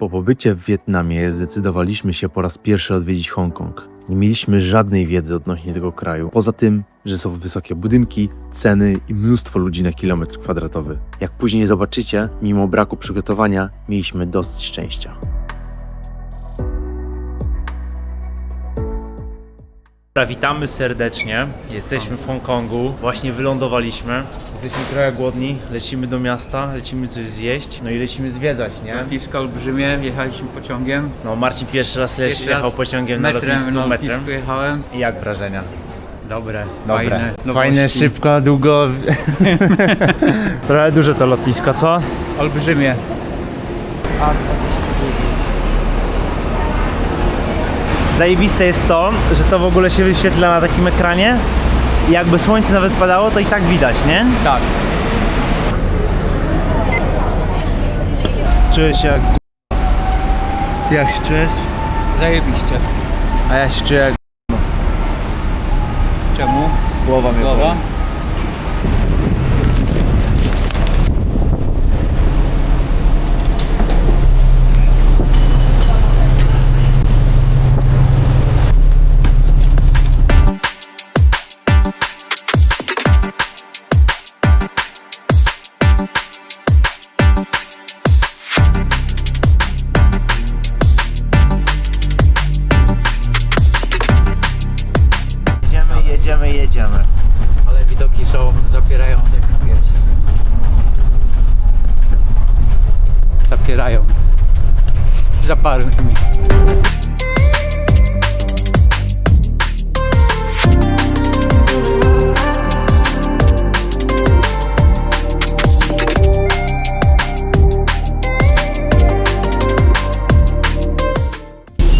Po pobycie w Wietnamie zdecydowaliśmy się po raz pierwszy odwiedzić Hongkong. Nie mieliśmy żadnej wiedzy odnośnie tego kraju, poza tym, że są wysokie budynki, ceny i mnóstwo ludzi na kilometr kwadratowy. Jak później zobaczycie, mimo braku przygotowania, mieliśmy dosyć szczęścia. Witamy serdecznie. Jesteśmy w Hongkongu. Właśnie wylądowaliśmy. Jesteśmy trochę głodni. Lecimy do miasta, lecimy coś zjeść. No i lecimy zwiedzać, nie? Lotnisko olbrzymie, jechaliśmy pociągiem. No Marcin pierwszy raz jechał pociągiem na lotnisku. Jechałem. I jak wrażenia? Dobre. Fajne, szybko, długo. Trochę duże to lotnisko, co? Olbrzymie. Zajebiste jest to, że to w ogóle się wyświetla na takim ekranie i jakby słońce nawet padało, to i tak widać, nie? Tak. Czuję się jak Ty jak się czujesz? Zajebiście. A ja się czuję jak Czemu? głowa mnie Głowa? boli. Jedziemy. Ale widoki są zapierające w piersi. Zapierają. Zaparły mi.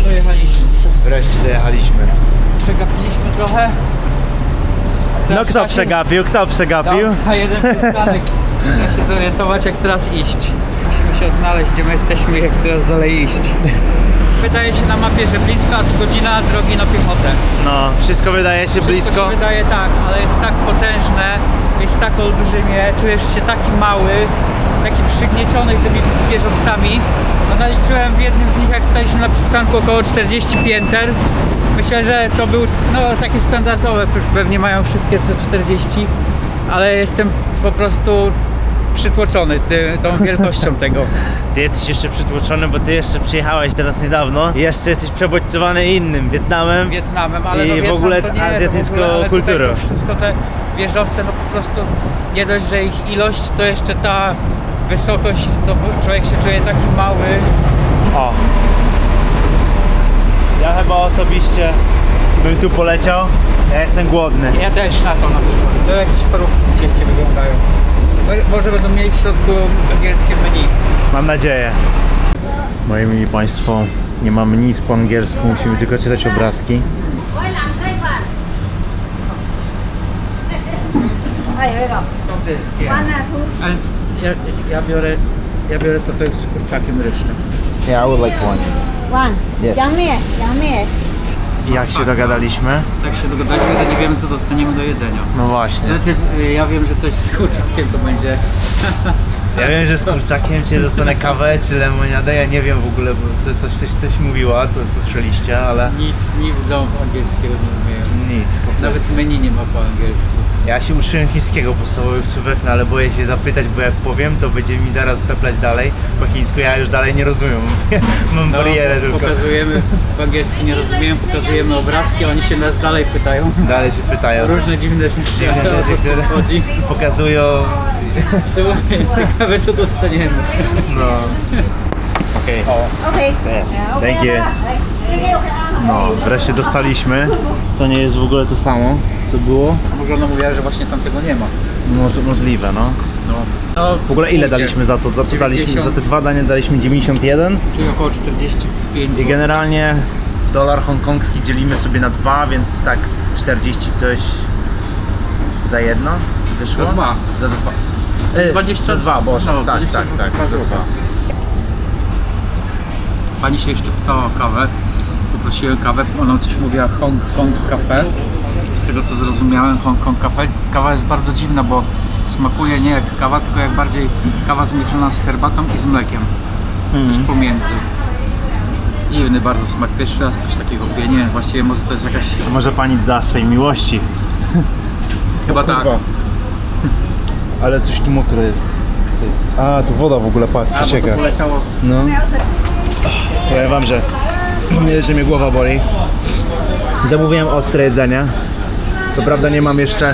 Dojechaliśmy. Wreszcie dojechaliśmy. Przegapiliśmy trochę. No kto przegapił? Kto przegapił? A jeden przystanek. Trzeba się zorientować, jak teraz iść. Musimy się odnaleźć, gdzie my jesteśmy, jak teraz dalej iść. Wydaje się na mapie, że blisko, a tu godzina drogi na piechotę. No, wszystko wydaje się Wszystko blisko. się wydaje tak, ale jest tak potężne, jest tak olbrzymie, czujesz się taki mały, taki przygnieciony tymi wieżowcami. No naliczyłem w jednym z nich, jak staliśmy na przystanku, około 40 pięter. Myślę, że to był takie standardowe, pewnie mają wszystkie co 40, ale jestem po prostu przytłoczony tą wielkością tego. Ty jesteś jeszcze przytłoczony, bo ty jeszcze przyjechałeś teraz niedawno i jeszcze jesteś przebodźcowany innym Wietnamem. Ale i Wietnam w ogóle to nie, azjatycką to w ogóle, ale kulturą. tutaj to wszystko te wieżowce, no po prostu nie dość, że ich ilość, to jeszcze ta wysokość, to człowiek się czuje taki mały. O! Ja chyba osobiście bym tu poleciał. Ja jestem głodny. Ja też na to na przykład. To jakieś parówki gdzieś wyglądają. Może będą mieli w środku angielskie menu. Mam nadzieję. Moi mili Państwo, nie mamy nic po angielsku, musimy tylko czytać obrazki. Co ty? Ale ja biorę to jest z kurczakiem ryżnym. Yeah, I would like one. One. Yes. Yummy. I jak się dogadaliśmy? Tak się dogadaliśmy, że nie wiemy, co dostaniemy do jedzenia. No właśnie. Znaczy, ja wiem, że coś z kurczakiem to będzie. Ja wiem, że z kurczakiem cię dostanę kawę czy lemoniadę, ja nie wiem w ogóle, bo coś mówiła, to co słyszeliście, ale Nic ząb angielskiego nie umieją. nic. Kompletnie. Nawet menu nie ma po angielsku. Ja się uczyłem chińskiego podstawowych słówek, no ale boję się zapytać, bo jak powiem, to będzie mi zaraz peplać dalej po chińsku, ja już dalej nie rozumiem. Mam barierę tylko. Pokazujemy, po angielsku nie rozumiem, pokazujemy obrazki, oni się nas dalej pytają. Dalej się pytają. Różne dziwne rzeczy, które chodzi. pokazują. Słuchaj, ciekawe co dostaniemy. No. Okej. Okay. Yes. Yeah, okay. Thank you. No, wreszcie dostaliśmy. To nie jest w ogóle to samo, co było. Może ona mówiła, że właśnie tam tego nie ma. Możliwe, no. No, W ogóle ile kurczę, daliśmy za to? Za to 90. daliśmy, za te dwa dania daliśmy 91 czyli około 45 i zł. generalnie dolar hongkongski dzielimy sobie na dwa, więc tak 40 coś za jedno wyszło? Za dwa. Za dwa. 20 za dwa, bo no, tak, 20 tak, za dwa. Pani się jeszcze pytała o kawę. Poprosiłem kawę, ona coś mówiła Hong Kong Cafe. Z tego co zrozumiałem, Hong Kong Cafe. Kawa jest bardzo dziwna, bo smakuje nie jak kawa, tylko jak bardziej kawa zmieszana z herbatą i z mlekiem. coś pomiędzy. Dziwny bardzo smak, pierwszy raz coś takiego piję, nie wiem, właściwie może to jest jakaś... To może pani da swojej miłości. Chyba tak. Ale coś tu mokre jest. A, tu woda w ogóle patrz, A, bo to poleciało. No. Powiem wam, że mnie głowa boli. Zamówiłem ostre jedzenie. Co prawda nie mam jeszcze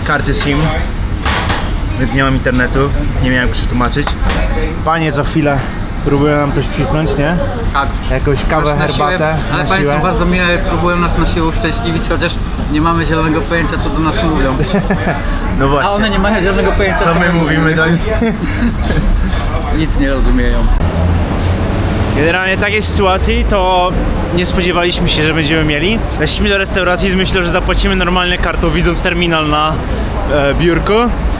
karty SIM, więc nie mam internetu. Nie miałem jak przetłumaczyć. Panie co chwilę próbują nam coś wcisnąć, nie? Tak. Jakąś kawę, Na siłę, herbatę ale na panie siłę. są bardzo miłe, próbują nas na siłę uszczęśliwić, chociaż nie mamy zielonego pojęcia, co do nas mówią. No właśnie. A one nie mają zielonego pojęcia, Co my mówimy do nich? Nic nie rozumieją. Generalnie takiej sytuacji to nie spodziewaliśmy się, że będziemy mieli. Weszliśmy do restauracji z myślą, że zapłacimy normalnie kartą, widząc terminal na biurku.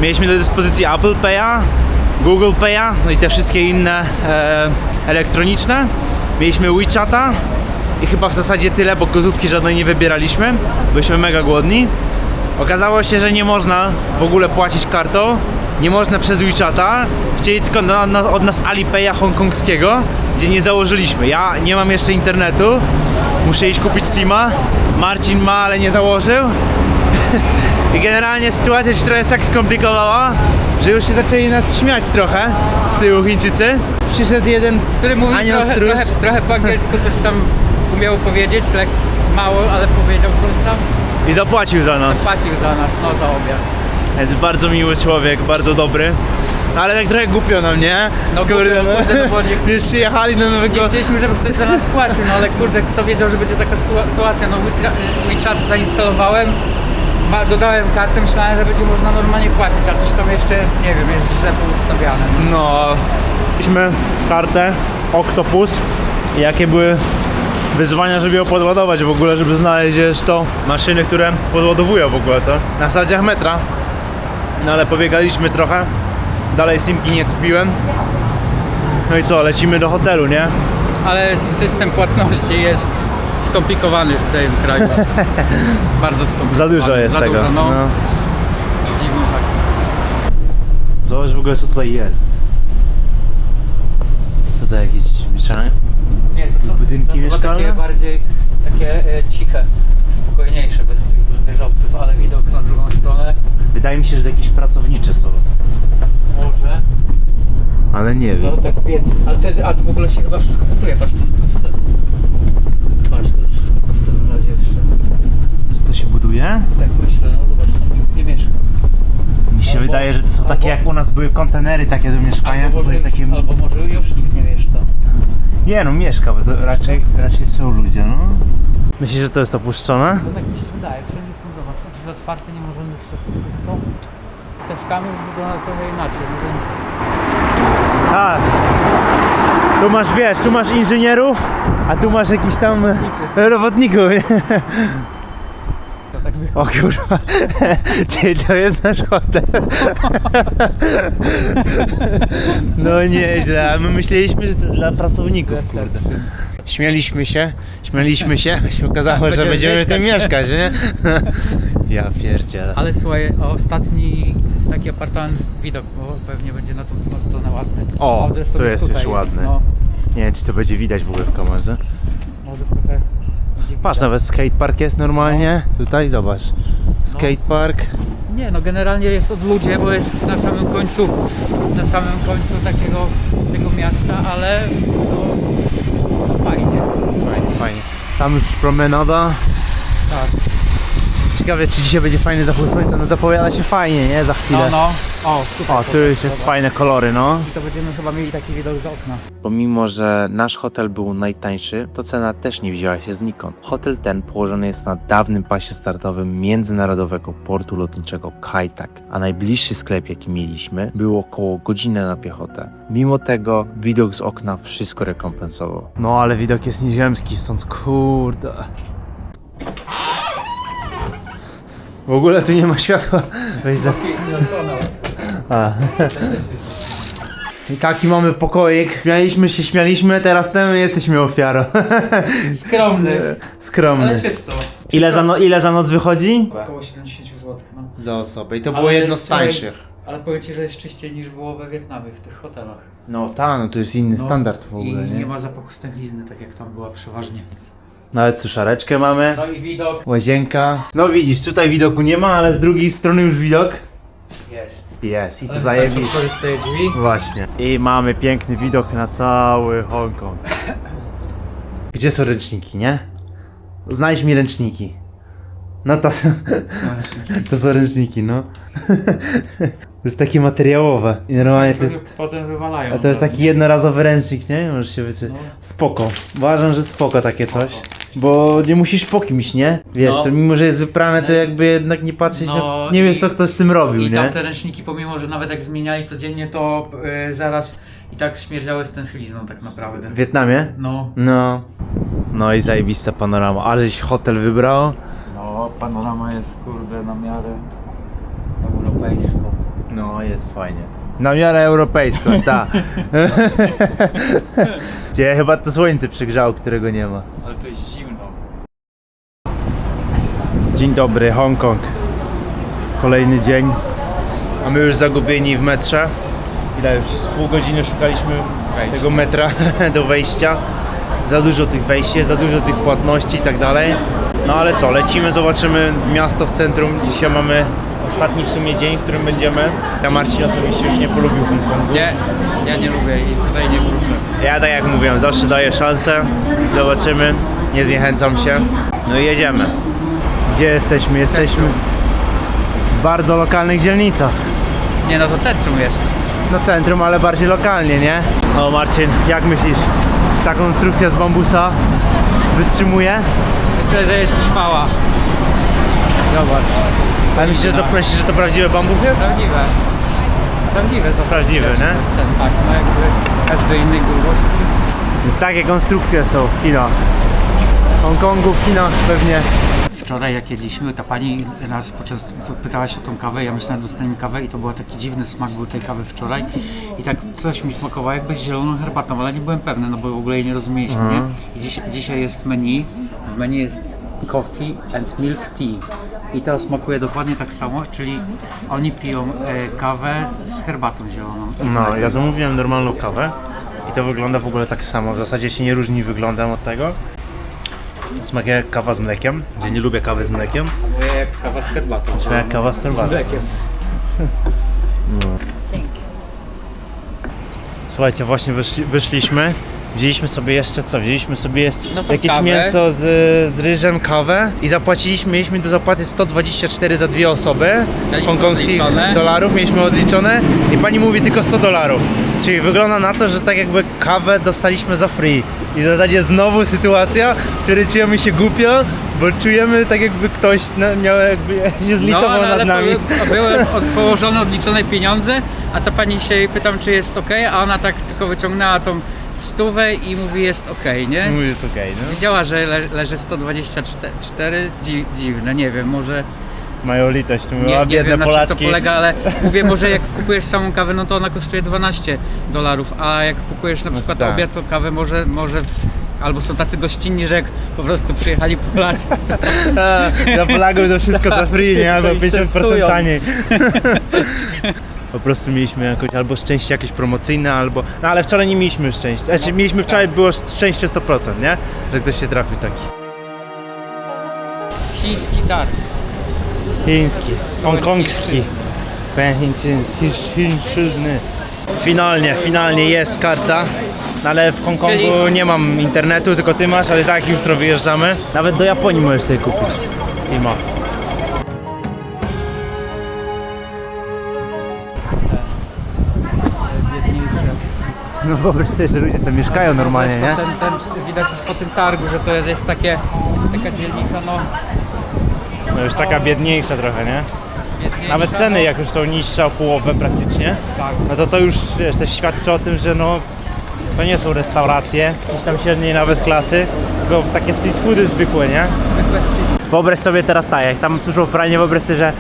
Mieliśmy do dyspozycji Apple Pay'a, Google Pay'a, no i te wszystkie inne elektroniczne. Mieliśmy WeChata i chyba w zasadzie tyle, bo gotówki żadnej nie wybieraliśmy. Byliśmy mega głodni. Okazało się, że nie można w ogóle płacić kartą. Nie można przez WeChata. Chcieli tylko od nas Alipaya hongkongskiego, gdzie nie założyliśmy. Ja nie mam jeszcze internetu. Muszę iść kupić SIM-a. Marcin ma, ale nie założył. I generalnie sytuacja się trochę jest tak skomplikowała, że już się zaczęli nas śmiać trochę z tyłu Chińczycy. Przyszedł jeden, Który mówi trochę po angielsku, coś tam umiał powiedzieć, mało, ale powiedział coś tam. i zapłacił za nas. Płacił za nas, no za obiad. Więc bardzo miły człowiek, bardzo dobry. No, ale tak trochę głupio nam, nie? No kurde, no. bo nie, Już przyjechali do nowego... nie chcieliśmy, żeby ktoś za nas płacił, no ale kurde, kto wiedział, że będzie taka sytuacja, no WeChat zainstalowałem, dodałem kartę, myślałem, że będzie można normalnie płacić, a coś tam jeszcze, nie wiem, jest źle poustawiane. No, mieliśmy kartę Octopus. Jakie były wyzwania, żeby ją podładować w ogóle, żeby znaleźć to maszyny, które podładowują w ogóle to na stacjach metra. No ale pobiegaliśmy trochę. Dalej simki nie kupiłem. No i co, lecimy do hotelu, nie? Ale system płatności jest skomplikowany w tym kraju. Bardzo skomplikowany. Za dużo jest za tego. Dużo, no. No. Dziwnie tak. Zobacz w ogóle co tutaj jest. Co to jakieś mieszanie? Nie, to są budynki chyba mieszkalne? takie bardziej takie ciche, spokojniejsze, bez tych już wieżowców, ale widok na drugą stronę. Wydaje mi się, że to jakieś pracownicze są. Może. Ale nie wiem. No tak biednie. Ale to w ogóle się chyba wszystko putuje, patrz, to jest puste. Patrz, to jest wszystko puste w razie jeszcze. Że to się buduje? Tak myślę, no zobacz, tam nikt nie mieszka. Mi się Albo- wydaje, że to są takie jak u nas były kontenery takie do mieszkania. Albo może, Tutaj takie... albo może już nikt nie mieszka. Nie no, mieszka, bo to raczej są ludzie, no. Myślisz, że to jest opuszczone? No tak mi się wydaje, wszędzie są, zobacz, drzwi otwarte, nie możemy wszczepać pustą. Czaszkami już wygląda trochę inaczej, może... Tak. Tu masz, wiesz, tu masz inżynierów, a tu masz jakichś tam robotników, nie? To tak wygląda. O kurwa, czyli to jest nasz hotel. No nieźle, a my myśleliśmy, że to jest dla pracowników, kurde. Śmialiśmy się, a się okazało, że będziemy w tym mieszkać, nie? Ja pierdzielę. Ale słuchaj, ostatni taki apartament widok, bo pewnie będzie na tą drugą stronę ładny. O, zresztą to jest tutaj już ładny. No, Nie wiem, czy to będzie widać w ogóle w kamerze. może trochę będzie Patrz, widać. nawet skatepark jest normalnie. Tutaj zobacz. Skatepark. Nie, no generalnie jest odludzie, bo jest na samym końcu tego miasta, ale no fajnie. Fajnie. Tam już promenada. Tak. Ciekawe, czy dzisiaj będzie fajny zachód słońca. No zapowiada się fajnie, nie? Za chwilę. No. O, tutaj. O, tu już jest fajne kolory, no. I to będziemy chyba mieli taki widok z okna. Pomimo, że nasz hotel był najtańszy, to cena też nie wzięła się znikąd. Hotel ten położony jest na dawnym pasie startowym międzynarodowego portu lotniczego Kai Tak, a najbliższy sklep, jaki mieliśmy, był około godziny na piechotę. Mimo tego widok z okna wszystko rekompensował. No ale widok jest nieziemski stąd, kurde. W ogóle tu nie ma światła. Weź za... A. I taki mamy pokoik. Śmialiśmy, teraz my jesteśmy ofiarą. Skromny, Skromny. ale czysto. Ile za noc wychodzi? Około 70 zł. No. Za osobę. I to Ale słuchaj, Ale powiem Ci, że jest czyściej niż było we Wietnamie, w tych hotelach. No no to jest inny standard w ogóle, I nie? nie ma zapachu stęchlizny, tak jak tam była przeważnie. Nawet suszareczkę mamy. No i widok Łazienka. No widzisz, tutaj widoku nie ma, ale z drugiej strony już widok jest. jest i to Ale zajebiście. otworzyć sobie drzwi. Właśnie. I mamy piękny widok na cały Hongkong. Gdzie są ręczniki, nie? Znajdź mi ręczniki. No to, to są ręczniki, no. To jest takie materiałowe. I normalnie to jest, Potem wywalają. a to jest taki jednorazowy ręcznik, nie? Możesz się wyczyć. No. Spoko. Uważam, że spoko takie coś. Bo nie musisz po kimś, nie? Wiesz, No. to mimo, że jest wyprane, to jakby jednak nie patrzeć No na... Nie wiem, i- co ktoś z tym robił, I nie? tamte ręczniki, pomimo że nawet jak zmieniali codziennie, to zaraz i tak śmierdziały stęchlizną tak naprawdę. W Wietnamie? No. No. No i zajebista panorama. Aleś hotel wybrał. No, panorama jest kurde na miarę europejską. No, jest fajnie. Na miarę europejską, tak. Gdzie chyba to słońce przygrzało, którego nie ma. Ale to jest zimno. Dzień dobry, Hongkong. Kolejny dzień. A my już zagubieni w metrze. Ile już? Z pół godziny szukaliśmy tego metra do wejścia. Za dużo tych wejść jest, za dużo tych płatności i tak dalej. No ale co, lecimy, zobaczymy miasto w centrum. Dzisiaj mamy ostatni w sumie dzień, w którym będziemy. Ja Marcin osobiście już nie polubił Hongkongu. Nie, ja nie lubię i tutaj nie wrócę. Ja tak jak mówiłem, zawsze daję szansę. Zobaczymy, nie zniechęcam się. No i jedziemy. Gdzie jesteśmy? Jesteśmy w bardzo lokalnych dzielnicach. Nie, no to centrum jest. No centrum, ale bardziej lokalnie, nie? O Marcin, jak myślisz, czy ta konstrukcja z bambusa wytrzymuje? Myślę, że jest trwała. Zobacz. Ale myślisz, że to prawdziwy bambus jest? Prawdziwe. Prawdziwe są. Prawdziwy, nie? Jest ten, tak, no jakby każdy innej grubości. Więc takie konstrukcje są w Chinach. W Hongkongu, w Chinach pewnie. Wczoraj jak jedliśmy, ta pani nas pytała się o tą kawę, ja myślałem, że dostaniemy kawę i to był taki dziwny smak był tej kawy wczoraj i tak coś mi smakowało jakby z zieloną herbatą, ale nie byłem pewny, no bo w ogóle jej nie rozumieliśmy, nie? I dzisiaj jest menu, w menu jest coffee and milk tea i to smakuje dokładnie tak samo, czyli oni piją kawę z herbatą zieloną. i z No, mlekiem. ja zamówiłem normalną kawę i to wygląda w ogóle tak samo. W zasadzie się nie różni wyglądem od tego. Smakuje jak kawa z mlekiem, gdzie nie lubię kawy z mlekiem. Jak kawa z herbatą. Smakuje jak kawa z herbatą. mlekiem. Słuchajcie, właśnie wyszliśmy. Wzięliśmy sobie jeszcze co? Wzięliśmy sobie jeszcze No to jakieś kawę. mięso z ryżem, kawę i zapłaciliśmy, mieliśmy do zapłaty 124 za dwie osoby Mieliśmy hongkongskich odliczone. dolarów, mieliśmy odliczone i pani mówi tylko 100 dolarów. Czyli wygląda na to, że tak jakby kawę dostaliśmy za free. I w zasadzie znowu sytuacja, w której czujemy się głupio, bo czujemy tak jakby ktoś miał jakby się zlitował no, ale nad nami. były położone odliczone pieniądze, a ta pani się jej pytam, czy jest ok, a ona tak tylko wyciągnęła tą stówę i mówi jest ok, nie? Mówi, jest okej, no. Wiedziała, że leży 124, dziwne, nie wiem, może Mają litość, tu mówią, nie, a nie biedne wiem na czym Polaczki. to polega, ale mówię, może jak kupujesz samą kawę, no to ona kosztuje 12 dolarów, a jak kupujesz na przykład tak. obiad, to kawę może albo są tacy gościnni, że jak po prostu przyjechali Polacy, Dla Polaków to wszystko za free, nie? Albo ich 50% testują. taniej. Po prostu mieliśmy jakoś albo szczęście jakieś promocyjne, albo... No ale wczoraj nie mieliśmy szczęścia. Znaczy mieliśmy wczoraj, było szczęście 100%, nie? Że ktoś się trafił taki. chiński targ. Chiński, hongkongski. Chińszczyzny. Finalnie jest karta. Ale w Hongkongu Czyli- nie mam internetu, tylko ty masz, ale tak jutro wyjeżdżamy. Nawet do Japonii możesz sobie kupić. Sima. No wyobraź sobie, że ludzie tam mieszkają normalnie, nie? Ten widać już po tym targu, że to jest taka dzielnica, no No już taka biedniejsza trochę, nie? biedniejsza, Nawet ceny jak już są niższe o połowę praktycznie, Tak. no to już wiesz, też świadczy o tym, że no to nie są restauracje, gdzieś tam średniej nawet klasy, tylko takie street foody zwykłe, nie? Zwykłe street. Wyobraź sobie teraz tak, jak tam słyszą pranie, wyobraź sobie, że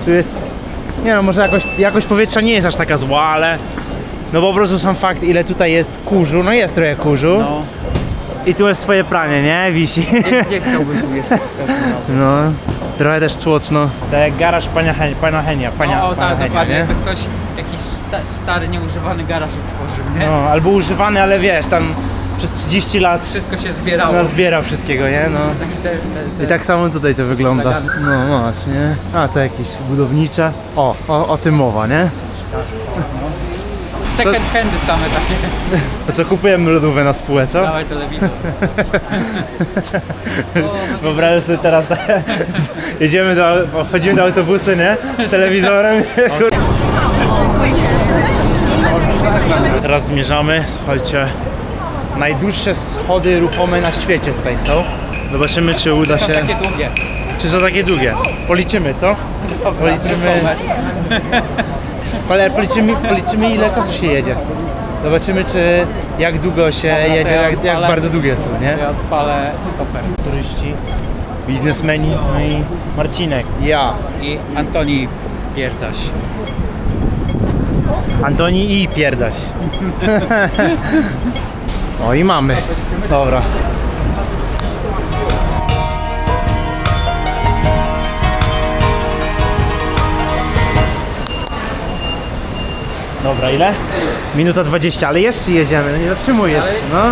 tu jest, nie no, może jakość powietrza nie jest aż taka zła, ale no po prostu sam fakt, ile tutaj jest kurzu, no jest trochę kurzu No, i tu jest swoje pranie, nie? Wisi. nie chciałbym tu mieszkać. No, Trochę też tłoczno. Tak jak garaż pana Henia, No, pana tak, Henia, dokładnie. nie? Jakby ktoś jakiś stary, nieużywany garaż otworzył, nie? No, albo używany, ale wiesz, tam przez 30 lat Wszystko się zbierało. nazbiera wszystkiego, nie? No. I tak samo tutaj to wygląda. No właśnie. A to jakieś budownicze. O tym mowa, nie? Second handy same takie. To co, kupujemy lodówkę na spółę, co? Dawaj telewizor. Wyobrażasz sobie teraz, wchodzimy do autobusu, nie? Z telewizorem. Teraz zmierzamy, słuchajcie, najdłuższe schody ruchome na świecie tutaj są. Zobaczymy, czy uda Są się, takie długie. czy są takie długie. Policzymy, co? Policzymy, policzymy ile czasu się jedzie. Zobaczymy, czy jak długo się jedzie, jak bardzo długie są, nie? Ja odpalę stoper. Turyści, biznesmeni, no i Marcinek. Ja. I Antoni Pierdaś. Antoni i Pierdaś. O i mamy. Dobra. Dobra, ile? Minuta 20, ale jeszcze jedziemy, no nie zatrzymuj jeszcze, no.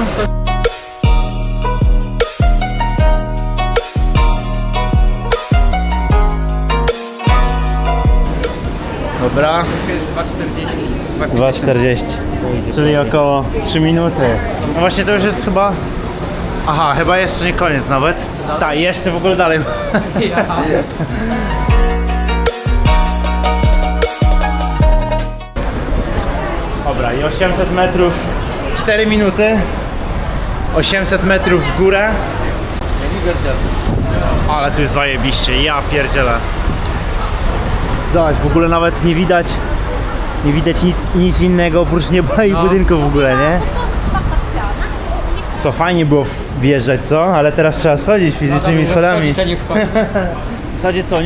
Dobra. To jest 2,40. 2,40. Czyli około 3 minuty. No właśnie to już jest chyba... Aha, chyba jeszcze nie koniec nawet. Tak, jeszcze w ogóle dalej. Ja. Dobra, i 800 metrów, 4 minuty. 800 metrów w górę. Ale tu jest zajebiście, ja pierdzielę. Zobacz, w ogóle nawet nie widać nic innego oprócz nieba i budynku w ogóle, nie? Co, fajnie było wjeżdżać, co? Ale teraz trzeba schodzić fizycznymi schodami. Schodzić, a nie wchodzić. W zasadzie co,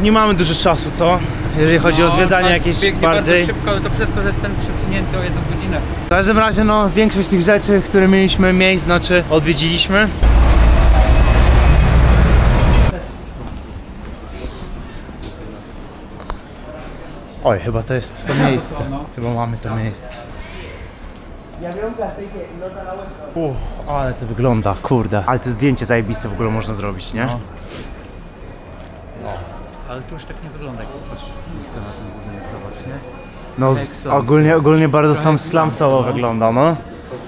nie mamy dużo czasu, co? Jeżeli chodzi o zwiedzanie jakieś biegnie bardziej... bardzo szybko, ale to przez to, że jest ten przesunięty o 1 godzinę. W każdym razie, no, większość tych rzeczy, które mieliśmy miejsc, znaczy odwiedziliśmy. Oj, chyba to jest to miejsce. Chyba mamy to miejsce. Ale to wygląda, kurde. Ale to zdjęcie zajebiste w ogóle można zrobić, nie? No. Ale to już tak nie wygląda, jak patrzysz blisko na ten budynek, zobacz, nie? No, ogólnie bardzo sam slumsowo wygląda, no.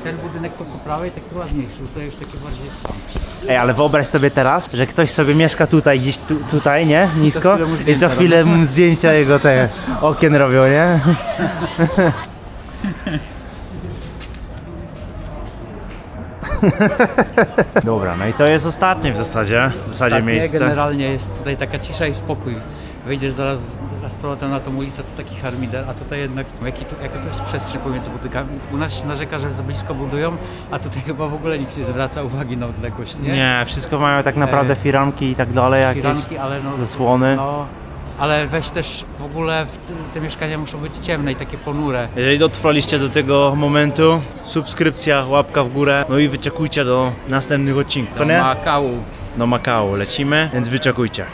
Ten budynek po prawej taki ładniejszy, to już takie bardziej slums. Ej, ale wyobraź sobie teraz, że ktoś sobie mieszka tutaj, gdzieś tutaj, nie? Nisko. I co chwilę mu zdjęcia jego te okien robią, nie? Dobra, no i to jest ostatnie w zasadzie miejsce. Generalnie jest tutaj taka cisza i spokój. Wejdziesz zaraz z powrotem na tą ulicę, to taki harmider, a tutaj jednak jaka to jest przestrzeń pomiędzy budynkami. U nas się narzeka, że za blisko budują, a tutaj chyba w ogóle nikt nie zwraca uwagi na odległość, nie? Nie, wszystko mają tak naprawdę firanki i tak dalej, jakieś Firanki, ale no, zasłony. no, ale weź też w ogóle te mieszkania muszą być ciemne i takie ponure. Jeżeli dotrwaliście do tego momentu, subskrypcja, łapka w górę, no i wyczekujcie do następnych odcinków, co nie? Makału. Do Makao lecimy, więc wyczekujcie.